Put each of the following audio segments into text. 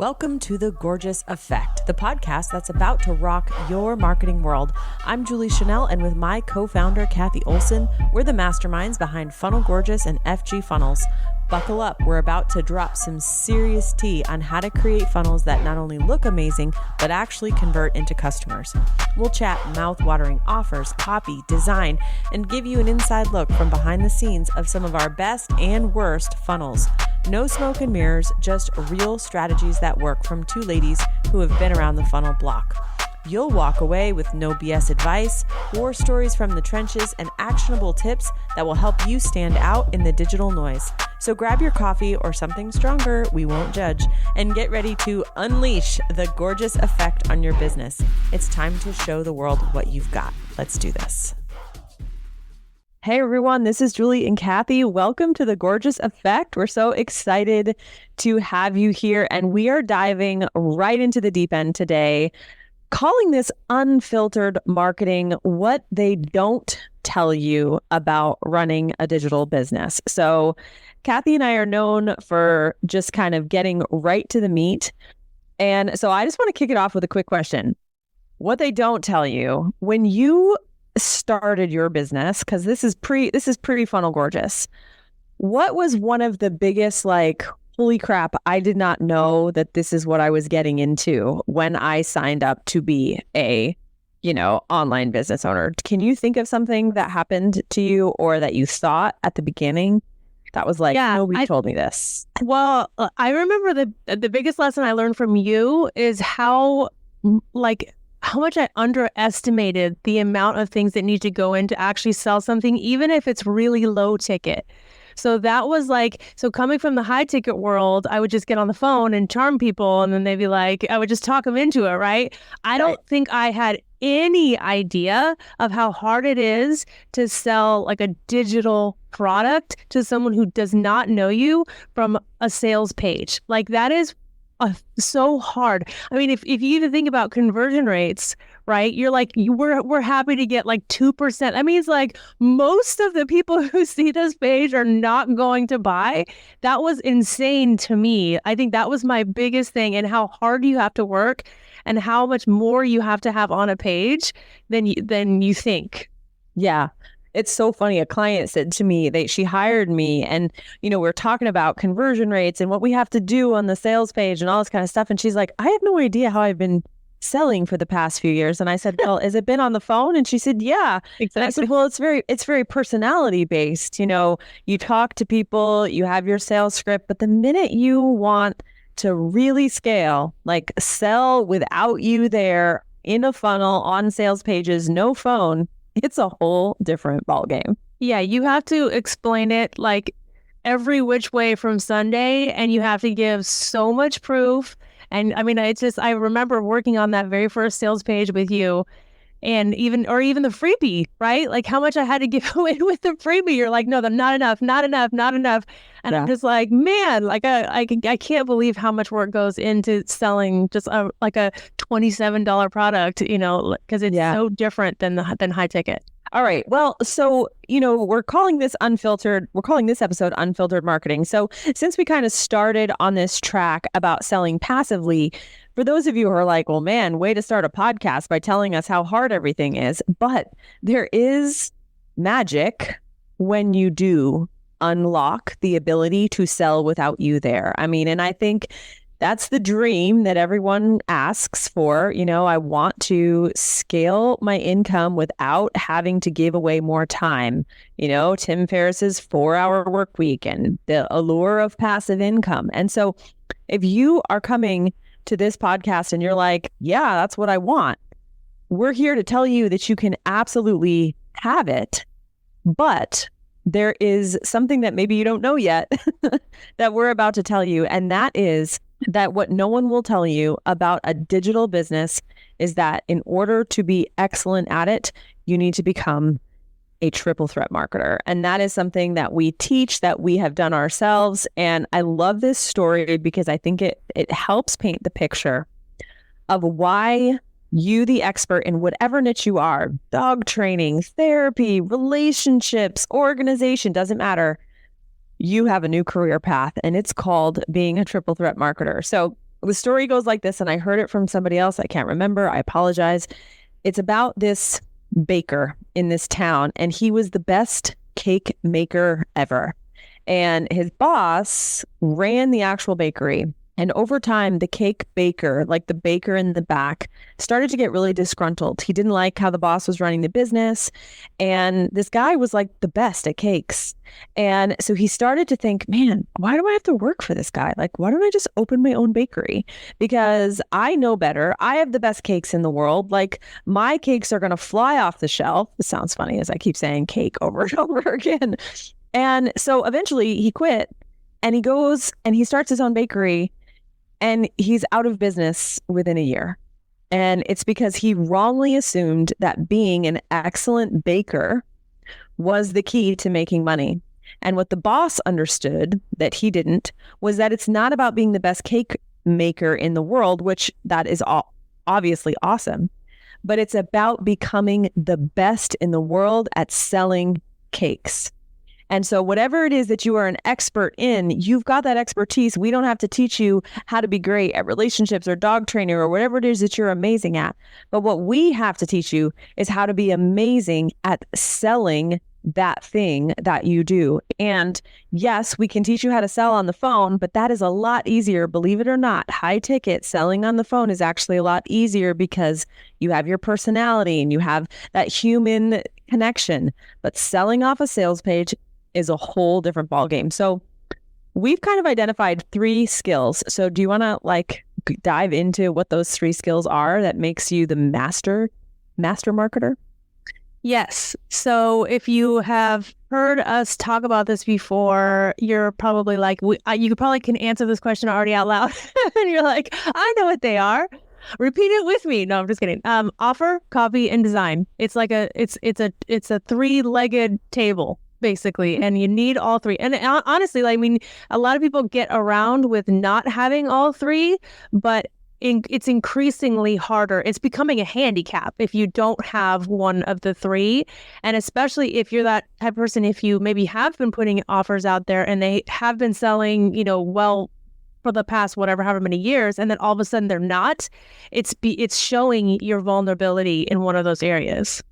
Welcome to The Gorgeous Effect, the podcast that's about to rock your marketing world. I'm Julie Chenell, and with my co-founder, Cathy Olson, we're the masterminds behind Funnel Gorgeous and FG Funnels. Buckle up, we're about to drop some serious tea on how to create funnels that not only look amazing, but actually convert into customers. We'll chat mouth-watering offers, copy, design, and give you an inside look from behind the scenes of some of our best and worst funnels. No smoke and mirrors, just real strategies that work from two ladies who have been around the funnel block. You'll walk away with no BS advice, war stories from the trenches, and actionable tips that will help you stand out in the digital noise. So grab your coffee or something stronger, we won't judge, and get ready to unleash the gorgeous effect on your business. It's time to show the world what you've got. Let's do this. Hey everyone, this is Julie and Cathy. Welcome to The Gorgeous Effect. We're so excited to have you here, and we are diving right into the deep end today, calling this unfiltered marketing, what they don't tell you about running a digital business. So Cathy and I are known for just kind of getting right to the meat. And so I just want to kick it off with a quick question. What they don't tell you when you started your business, because this is pre-Funnel Gorgeous, what was one of the biggest, like, holy crap, I did not know that this is what I was getting into when I signed up to be a, online business owner? Can you think of something that happened to you or that you thought at the beginning that was like, nobody told me this? Well, I remember the biggest lesson I learned from you is how much I underestimated the amount of things that need to go in to actually sell something, even if it's really low ticket. So that was coming from the high ticket world, I would just get on the phone and charm people, and then they'd be like, I would just talk them into it, right? I don't think I had any idea of how hard it is to sell like a digital product to someone who does not know you from a sales page. Like, that is so hard. I mean, if you even think about conversion rates, right? You're like, we're happy to get like 2%. That means like most of the people who see this page are not going to buy. That was insane to me. I think that was my biggest thing, and how hard you have to work and how much more you have to have on a page than you think. Yeah. It's so funny. A client said to me, she hired me, and, we're talking about conversion rates and what we have to do on the sales page and all this kind of stuff. And she's like, I have no idea how I've been selling for the past few years. And I said, well, has it been on the phone? And she said, yeah. Exactly. And I said, well, it's very personality based. You talk to people, you have your sales script, but the minute you want to really scale, like sell without you there in a funnel on sales pages, no phone, it's a whole different ballgame. Yeah, you have to explain it like every which way from Sunday, and you have to give so much proof. And I mean, I remember working on that very first sales page with you, and even the freebie, right? Like how much I had to give away with the freebie. You're like, no, not enough. And yeah. I'm just like, man, like I can't believe how much work goes into selling just a $27 product, because it's so different than high ticket. All right. Well, so, we're calling this episode Unfiltered Marketing. So since we kind of started on this track about selling passively, for those of you who are like, well, man, way to start a podcast by telling us how hard everything is. But there is magic when you do unlock the ability to sell without you there. I mean, and I think that's the dream that everyone asks for. I want to scale my income without having to give away more time. Tim Ferriss's 4-hour work week and the allure of passive income. And so if you are coming to this podcast and you're like, yeah, that's what I want, we're here to tell you that you can absolutely have it, but there is something that maybe you don't know yet that we're about to tell you. And that is that what no one will tell you about a digital business is that in order to be excellent at it, you need to become a triple threat marketer. And that is something that we teach, that we have done ourselves. And I love this story because I think it helps paint the picture of why you, the expert in whatever niche you are, dog training, therapy, relationships, organization, doesn't matter. You have a new career path, and it's called being a triple threat marketer. So the story goes like this, and I heard it from somebody else. I can't remember. I apologize. It's about this baker in this town, and he was the best cake maker ever. And his boss ran the actual bakery. And over time, the cake baker, like the baker in the back, started to get really disgruntled. He didn't like how the boss was running the business. And this guy was like the best at cakes. And so he started to think, man, why do I have to work for this guy? Like, why don't I just open my own bakery? Because I know better. I have the best cakes in the world. Like, my cakes are going to fly off the shelf. It sounds funny as I keep saying cake over and over again. And so eventually he quit, and he goes and he starts his own bakery, and he's out of business within a year. And it's because he wrongly assumed that being an excellent baker was the key to making money. And what the boss understood that he didn't was that it's not about being the best cake maker in the world, which that is obviously awesome, but it's about becoming the best in the world at selling cakes. And so whatever it is that you are an expert in, you've got that expertise. We don't have to teach you how to be great at relationships or dog training or whatever it is that you're amazing at. But what we have to teach you is how to be amazing at selling that thing that you do. And yes, we can teach you how to sell on the phone, but that is a lot easier. Believe it or not, high ticket selling on the phone is actually a lot easier because you have your personality and you have that human connection. But selling off a sales page is a whole different ballgame. So we've kind of identified 3 skills. So do you want to dive into what those 3 skills are that makes you the master marketer? Yes. So if you have heard us talk about this before, you're probably like, you probably can answer this question already out loud. And you're like, I know what they are. Repeat it with me. No, I'm just kidding. Offer, copy, and design. It's like it's a 3-legged table, basically, and you need all 3. And honestly, a lot of people get around with not having all 3, but it's increasingly harder. It's becoming a handicap if you don't have one of the 3. And especially if you're that type of person, if you maybe have been putting offers out there and they have been selling, well, for the past however many years, and then all of a sudden they're not, it's showing your vulnerability in one of those areas.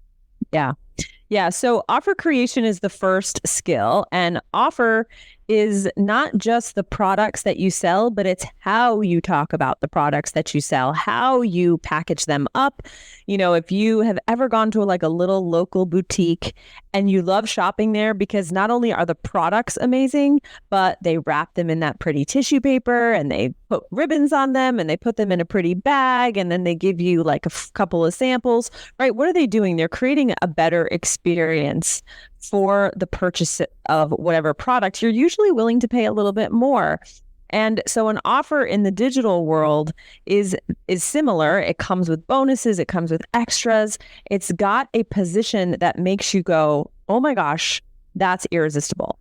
Yeah. So offer creation is the first skill, and offer is not just the products that you sell, but it's how you talk about the products that you sell, how you package them up. If you have ever gone to a little local boutique and you love shopping there because not only are the products amazing, but they wrap them in that pretty tissue paper and they put ribbons on them and they put them in a pretty bag and then they give you a couple of samples, right? What are they doing? They're creating a better experience for the purchase of whatever product. You're usually willing to pay a little bit more. And so an offer in the digital world is similar. It comes with bonuses. It comes with extras. It's got a position that makes you go, oh my gosh, that's irresistible.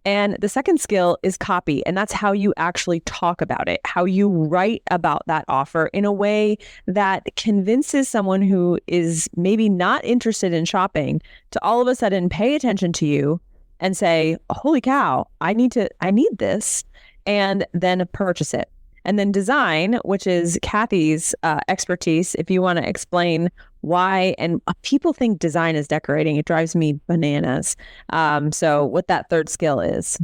And the second skill is copy. And that's how you actually talk about it, how you write about that offer in a way that convinces someone who is maybe not interested in shopping to all of a sudden pay attention to you and say, holy cow, I need this, and then purchase it. And then design, which is Cathy's expertise, if you want to explain why. And people think design is decorating. It drives me bananas. So what that third skill is.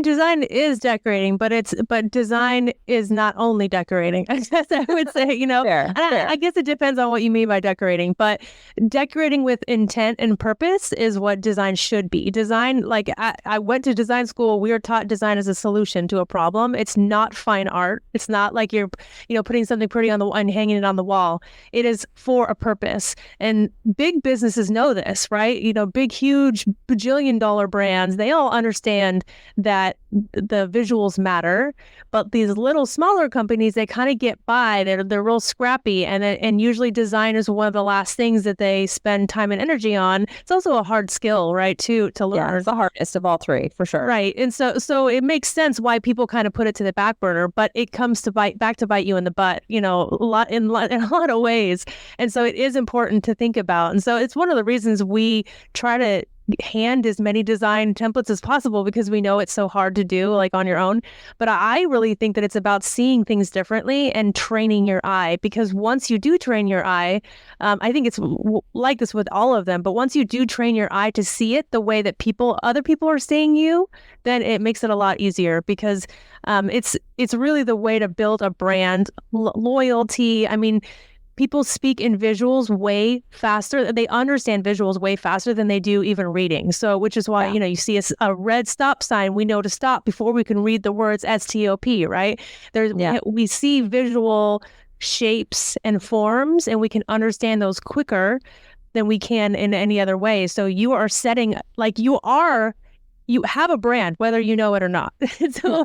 Design is decorating, but design is not only decorating. I guess I would say, Fair. I guess it depends on what you mean by decorating, but decorating with intent and purpose is what design should be. Design, I went to design school. We were taught design as a solution to a problem. It's not fine art. It's not like you're, putting something pretty on the and hanging it on the wall. It is for a purpose. And big businesses know this, right? Big, huge bajillion-dollar brands, they all understand that the visuals matter, but these little smaller companies, they kind of get by. They're real scrappy, and usually design is one of the last things that they spend time and energy on. It's also a hard skill, right? To learn. Yeah, it's the hardest of all 3 for sure. Right, and so it makes sense why people kind of put it to the back burner, but it comes to bite you in the butt, in a lot of ways. And so it is important to think about, and so it's one of the reasons we try to hand as many design templates as possible because we know it's so hard to do like on your own. But I really think that it's about seeing things differently and training your eye, because once you do train your eye, I think it's like this with all of them, but once you do train your eye to see it the way that other people are seeing you, then it makes it a lot easier, because it's really the way to build a brand, loyalty. I mean, people speak in visuals way faster. They understand visuals way faster than they do even reading. So, which is why, you see a red stop sign, we know to stop before we can read the words STOP, right? We see visual shapes and forms, and we can understand those quicker than we can in any other way. So you are setting, like you have a brand, whether you know it or not. so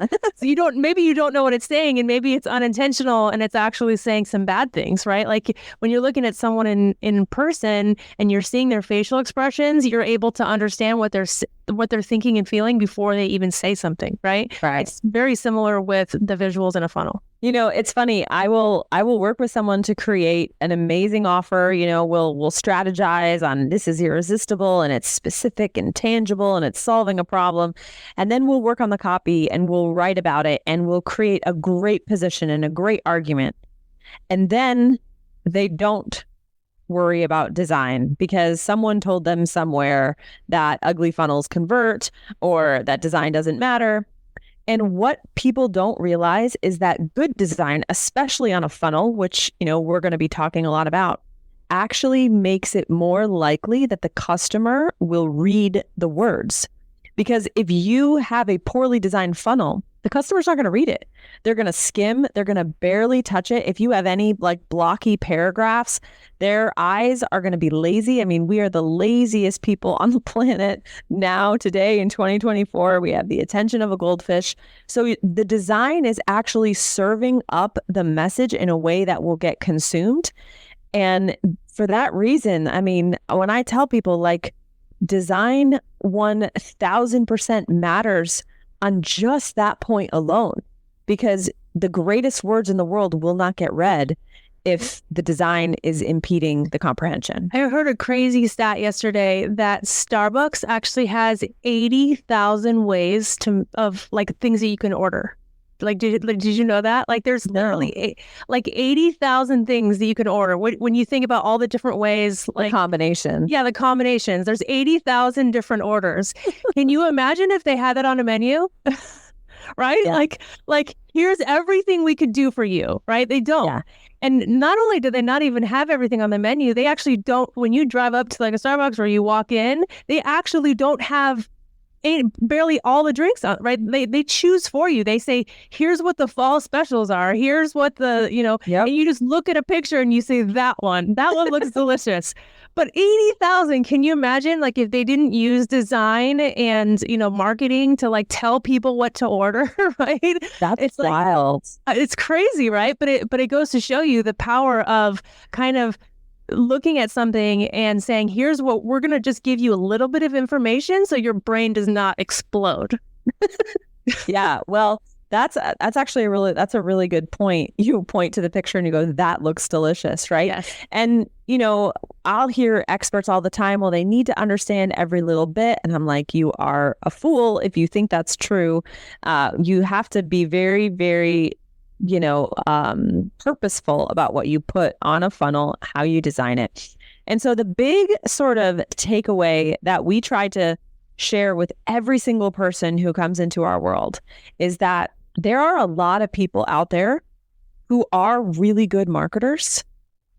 maybe you don't know what it's saying, and maybe it's unintentional and it's actually saying some bad things, right? Like when you're looking at someone in person and you're seeing their facial expressions, you're able to understand what they're thinking and feeling before they even say something, right? Right. It's very similar with the visuals in a funnel. It's funny. I will work with someone to create an amazing offer. We'll strategize on this is irresistible and it's specific and tangible and it's solving a problem. And then we'll work on the copy and we'll write about it and we'll create a great position and a great argument. And then they don't worry about design because someone told them somewhere that ugly funnels convert or that design doesn't matter. And what people don't realize is that good design, especially on a funnel, which, we're going to be talking a lot about, actually makes it more likely that the customer will read the words. Because if you have a poorly designed funnel, the customer's not going to read it. They're going to skim. They're going to barely touch it. If you have any blocky paragraphs, their eyes are going to be lazy. I mean, we are the laziest people on the planet now, today in 2024. We have the attention of a goldfish. So the design is actually serving up the message in a way that will get consumed. And for that reason, I mean, when I tell people design 1000% matters on just that point alone, because the greatest words in the world will not get read if the design is impeding the comprehension. I heard a crazy stat yesterday that Starbucks actually has 80,000 ways of things that you can order. Did you know that? There's literally 80,000 things that you can order. When you think about all the different ways, the combination. Yeah, the combinations. There's 80,000 different orders. Can you imagine if they had that on a menu? Right? Yeah. Here's everything we could do for you, right? They don't. Yeah. And not only do they not even have everything on the menu, they actually don't. When you drive up to a Starbucks or you walk in, they actually don't have barely all the drinks on, right? They choose for you. They say, here's what the fall specials are. Here's what the, Yep. And you just look at a picture and you say, that one looks delicious. But 80,000, can you imagine if they didn't use design and, marketing to tell people what to order, right? It's wild. It's crazy, right? But it goes to show you the power of kind of looking at something and saying, here's what we're going to just give you a little bit of information so your brain does not explode. Yeah. Well, that's actually a really good point. You point to the picture and you go, that looks delicious, right? Yes. And, I'll hear experts all the time, well, they need to understand every little bit. And I'm like, you are a fool if you think that's true. You have to be very, very purposeful about what you put on a funnel, how you design it. And so the big sort of takeaway that we try to share with every single person who comes into our world is that there are a lot of people out there who are really good marketers,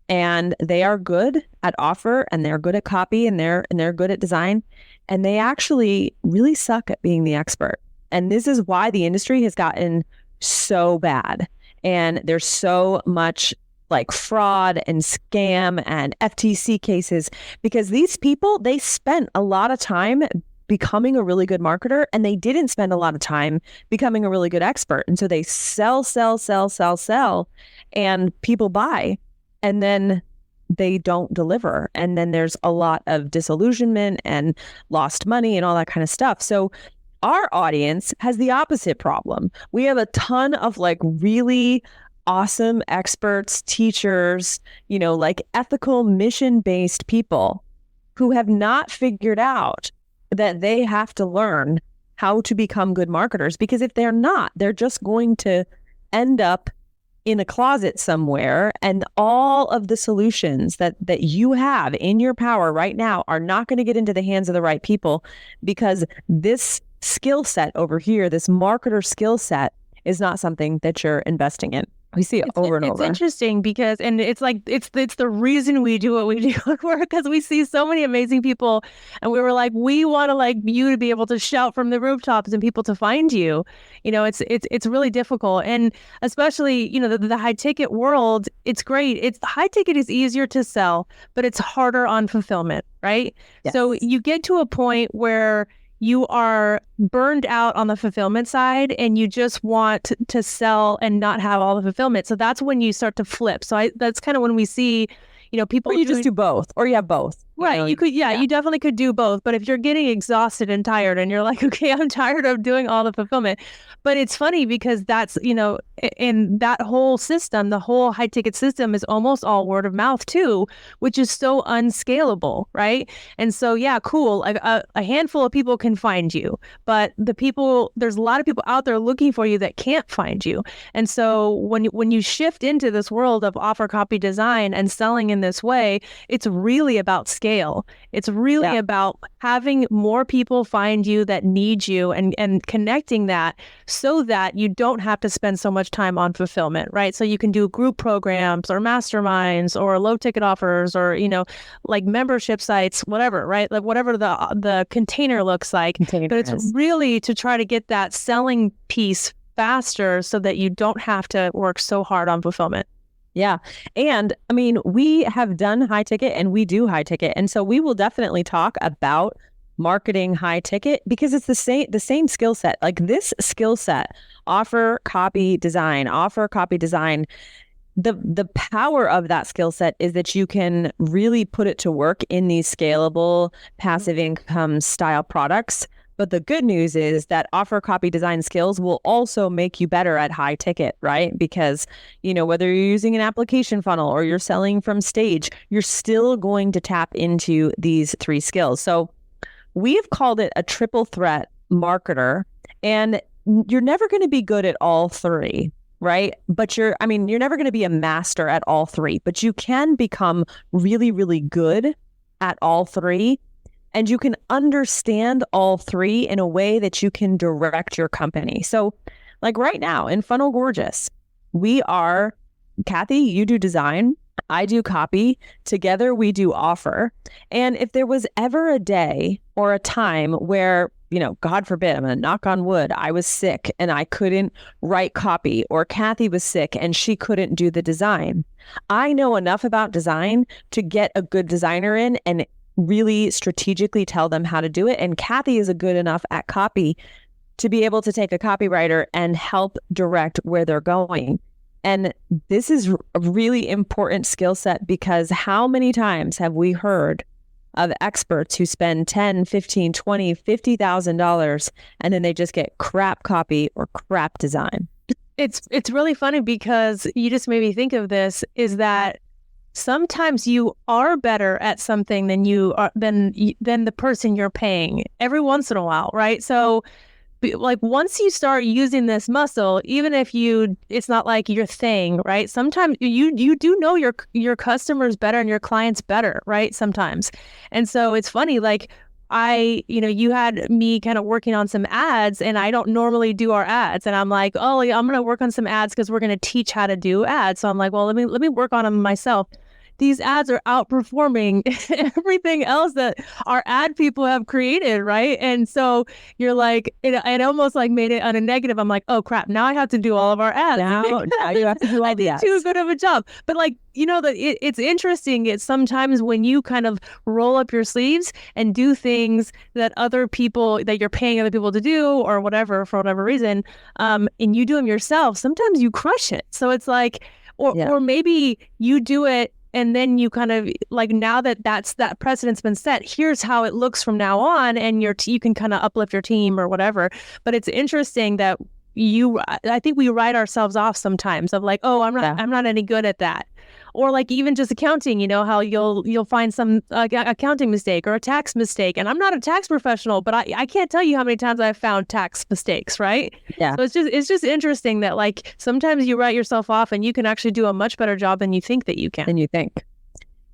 and they are good at offer, and they're good at copy, and they're good at design, and they actually really suck at being the expert. And this is why the industry has gotten so bad. And there's so much fraud and scam and FTC cases, because these people, they spent a lot of time becoming a really good marketer, and they didn't spend a lot of time becoming a really good expert. And so they sell, and people buy, and then they don't deliver. And then there's a lot of disillusionment and lost money and all that kind of stuff. So our audience has the opposite problem. We have a ton of really awesome experts, teachers, ethical mission-based people who have not figured out that they have to learn how to become good marketers, because if they're not, they're just going to end up in a closet somewhere, and all of the solutions that you have in your power right now are not going to get into the hands of the right people, because this skill set over here, this marketer skill set, is not something that you're investing in. We see it over and over. It's interesting because, and it's like, it's the reason we do what we do at work, because we see so many amazing people, and we were like, we want to like you to be able to shout from the rooftops and people to find you. You know, it's really difficult. And especially, you know, the high ticket world, it's great. It's high ticket is easier to sell, but it's harder on fulfillment, right? Yes. So you get to a point where you are burned out on the fulfillment side and you just want to sell and not have all the fulfillment. So that's when you start to flip. So that's kind of when we see, you know, people. Or you just do both, or you have both. Right. You could, you definitely could do both. But if you're getting exhausted and tired and you're like, okay, I'm tired of doing all the fulfillment. But it's funny because that's, you know, in that whole system, the whole high ticket system is almost all word of mouth too, which is so unscalable. Right. And so, yeah, cool. A handful of people can find you, but there's a lot of people out there looking for you that can't find you. And so when you shift into this world of offer copy design and selling in this way, it's really about scale. It's really about having more people find you that need you, and connecting that so that you don't have to spend so much time on fulfillment, right? So you can do group programs or masterminds or low ticket offers, or, you know, like membership sites, whatever, right? Like whatever the container looks like. But it's really to try to get that selling piece faster so that you don't have to work so hard on fulfillment. Yeah. And I mean, we have done high ticket and we do high ticket. And so we will definitely talk about marketing high ticket, because it's the same skill set. Like this skill set, offer copy design. The power of that skill set is that you can really put it to work in these scalable passive income style products. But the good news is that offer copy design skills will also make you better at high ticket, right? Because, you know, whether you're using an application funnel or you're selling from stage, you're still going to tap into these three skills. So we've called it a triple threat marketer, and you're never going to be good at all three, right? But you're never going to be a master at all three, but you can become really, really good at all three. And you can understand all three in a way that you can direct your company. So like right now in Funnel Gorgeous, we are, Cathy, you do design, I do copy, together we do offer. And if there was ever a day or a time where, you know, God forbid, I'm going to knock on wood, I was sick and I couldn't write copy, or Cathy was sick and she couldn't do the design, I know enough about design to get a good designer in and really strategically tell them how to do it. And Cathy is a good enough at copy to be able to take a copywriter and help direct where they're going. And this is a really important skill set, because how many times have we heard of experts who spend $10, $15, $20, $50,000 and then they just get crap copy or crap design? It's really funny because you just made me think of this, is that sometimes you are better at something than the person you're paying every once in a while, right? So like once you start using this muscle, even if it's not like your thing, right? Sometimes you do know your customers better and your clients better, right? Sometimes. And so it's funny, like you had me kind of working on some ads, and I don't normally do our ads. And I'm like, oh, yeah, I'm going to work on some ads because we're going to teach how to do ads. So I'm like, well, let me work on them myself. These ads are outperforming everything else that our ad people have created, right? And so you're like, it almost like made it on a negative. I'm like, oh crap, now I have to do all of our ads. Now you have to do all the ads. Too good of a job. But like, you know, it's interesting. It's sometimes when you kind of roll up your sleeves and do things that you're paying other people to do or whatever, for whatever reason, and you do them yourself, sometimes you crush it. So it's like, or maybe you do it and then you kind of like, now that that precedent's been set, here's how it looks from now on, and you can kind of uplift your team or whatever. But it's interesting that I think we write ourselves off sometimes of like, oh, I'm not any good at that. Or like even just accounting, how you'll find some accounting mistake or a tax mistake. And I'm not a tax professional, but I can't tell you how many times I've found tax mistakes, right? Yeah. So it's just interesting that like sometimes you write yourself off and you can actually do a much better job than you think that you can.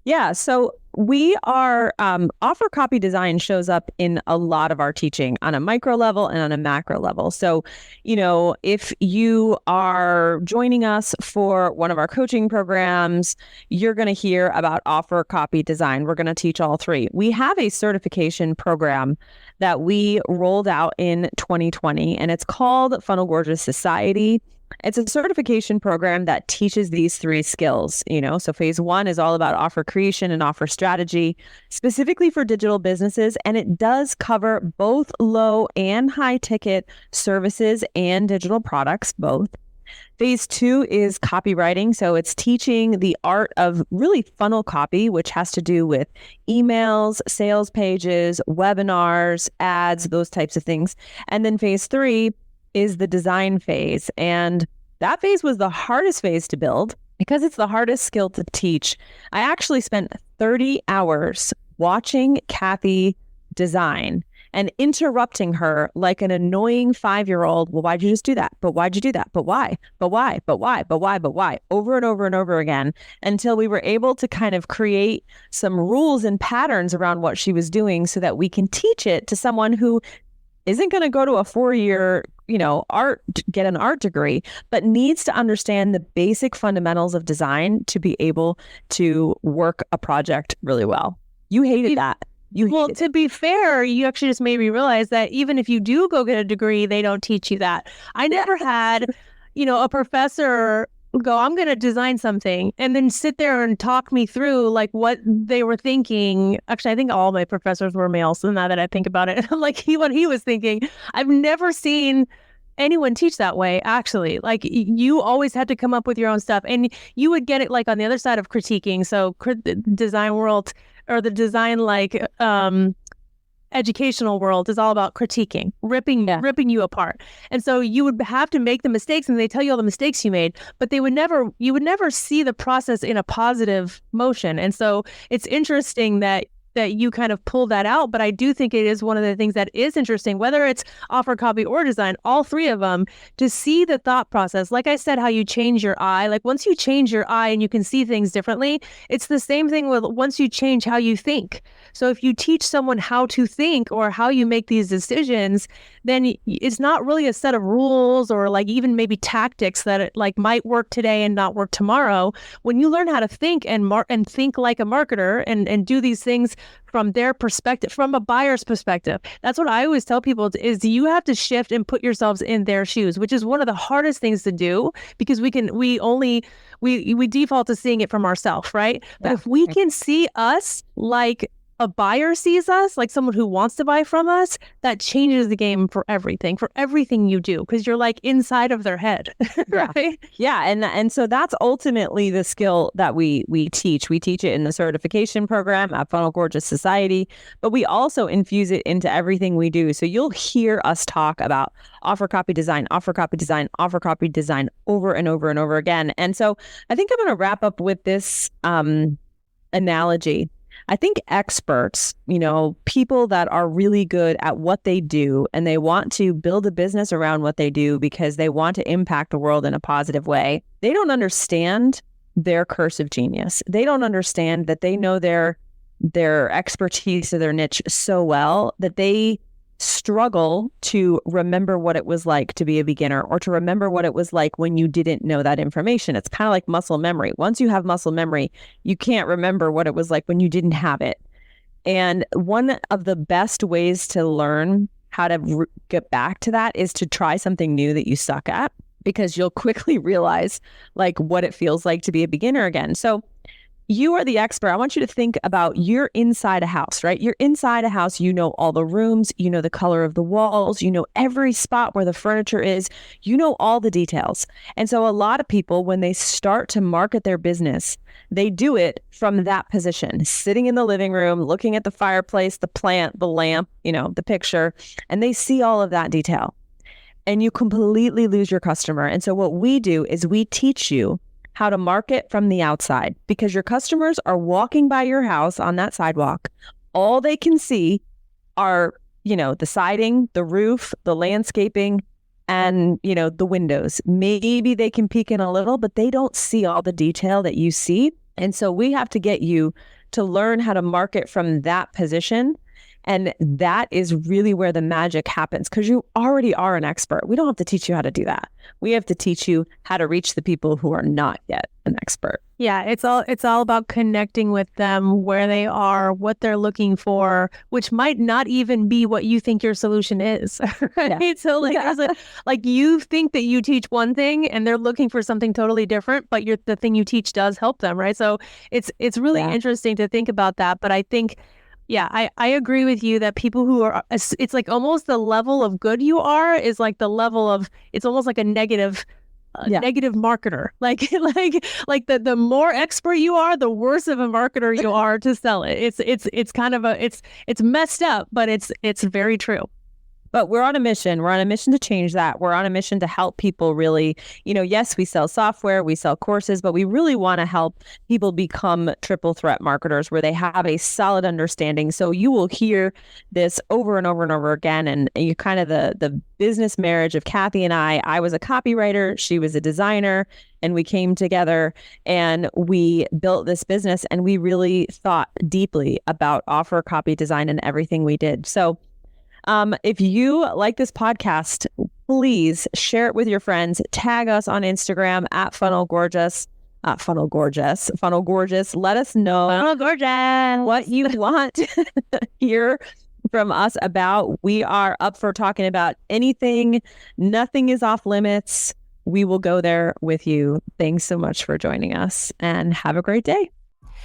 Yeah. So we are, offer copy design shows up in a lot of our teaching on a micro level and on a macro level. So, if you are joining us for one of our coaching programs, you're going to hear about offer copy design. We're going to teach all three. We have a certification program that we rolled out in 2020, and it's called Funnel Gorgeous Society. It's a certification program that teaches these three skills, So phase one is all about offer creation and offer strategy, specifically for digital businesses. And it does cover both low and high ticket services and digital products, both. Phase two is copywriting. So it's teaching the art of really funnel copy, which has to do with emails, sales pages, webinars, ads, those types of things. And then phase three is the design phase. And that phase was the hardest phase to build because it's the hardest skill to teach. I actually spent 30 hours watching Cathy design and interrupting her like an annoying 5-year-old. Well, why'd you just do that? But why'd you do that? But why? But why? But why? But why? But why? Over and over and over again until we were able to kind of create some rules and patterns around what she was doing so that we can teach it to someone who isn't going to go to a 4-year, get an art degree, but needs to understand the basic fundamentals of design to be able to work a project really well. You hated that. To be fair, you actually just made me realize that even if you do go get a degree, they don't teach you that. I never had, a professor go, I'm going to design something, and then sit there and talk me through like what they were thinking. Actually, I think all my professors were male. So now that I think about it, like what he was thinking, I've never seen anyone teach that way. Actually, like you always had to come up with your own stuff, and you would get it like on the other side of critiquing. So design world or the design educational world is all about critiquing, ripping you apart. And so you would have to make the mistakes, and they tell you all the mistakes you made, but you would never see the process in a positive motion. And so it's interesting that you kind of pull that out. But I do think it is one of the things that is interesting, whether it's offer copy or design, all three of them, to see the thought process. Like I said, how you change your eye, like once you change your eye and you can see things differently, it's the same thing with once you change how you think. So if you teach someone how to think or how you make these decisions, then it's not really a set of rules or like even maybe tactics that like might work today and not work tomorrow. When you learn how to think and think like a marketer and do these things from their perspective, from a buyer's perspective, that's what I always tell people is you have to shift and put yourselves in their shoes, which is one of the hardest things to do because we default to seeing it from ourselves, right? But if we can see us like a buyer sees us, like someone who wants to buy from us, that changes the game for everything you do, because you're like inside of their head, right? Yeah. And so that's ultimately the skill that we teach. We teach it in the certification program at Funnel Gorgeous Society, but we also infuse it into everything we do. So you'll hear us talk about offer copy design, offer copy design, offer copy design over and over and over again. And so I think I'm going to wrap up with this analogy. I think experts, people that are really good at what they do and they want to build a business around what they do because they want to impact the world in a positive way, they don't understand their curse of genius. They don't understand that they know their expertise or their niche so well that they struggle to remember what it was like to be a beginner or to remember what it was like when you didn't know that information. It's kind of like muscle memory. Once you have muscle memory, you can't remember what it was like when you didn't have it. And one of the best ways to learn how to get back to that is to try something new that you suck at, because you'll quickly realize like what it feels like to be a beginner again. So you are the expert. I want you to think about you're inside a house, right? You're inside a house. You know all the rooms. You know the color of the walls. You know every spot where the furniture is. You know all the details. And so a lot of people, when they start to market their business, they do it from that position, sitting in the living room, looking at the fireplace, the plant, the lamp, the picture, and they see all of that detail. And you completely lose your customer. And so what we do is we teach you how to market from the outside, because your customers are walking by your house on that sidewalk. All they can see are, the siding, the roof, the landscaping, and, the windows. Maybe they can peek in a little, but they don't see all the detail that you see. And so we have to get you to learn how to market from that position. And that is really where the magic happens, because you already are an expert. We don't have to teach you how to do that. We have to teach you how to reach the people who are not yet an expert. Yeah, it's all about connecting with them where they are, what they're looking for, which might not even be what you think your solution is. Right? Yeah. So you think that you teach one thing and they're looking for something totally different, but the thing you teach does help them, right? So it's really interesting to think about that. But I think, I agree with you that people who are, it's like almost the level of good you are is like the level of, it's almost like a negative marketer. Like the more expert you are, the worse of a marketer you are to sell it. It's kind of it's messed up, but it's very true. But we're on a mission. We're on a mission to change that. We're on a mission to help people really, yes, we sell software, we sell courses, but we really want to help people become triple threat marketers where they have a solid understanding. So you will hear this over and over and over again. And you kind of the business marriage of Cathy and I was a copywriter, she was a designer, and we came together and we built this business, and we really thought deeply about offer, copy, design, and everything we did. So if you like this podcast, please share it with your friends. Tag us on Instagram at Funnel Gorgeous. Funnel Gorgeous. Let us know what you want to hear from us about. We are up for talking about anything. Nothing is off limits. We will go there with you. Thanks so much for joining us, and have a great day.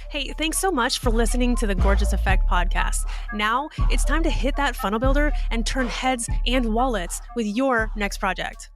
Hey, thanks so much for listening to the Gorgeous Effect podcast. Now it's time to hit that funnel builder and turn heads and wallets with your next project.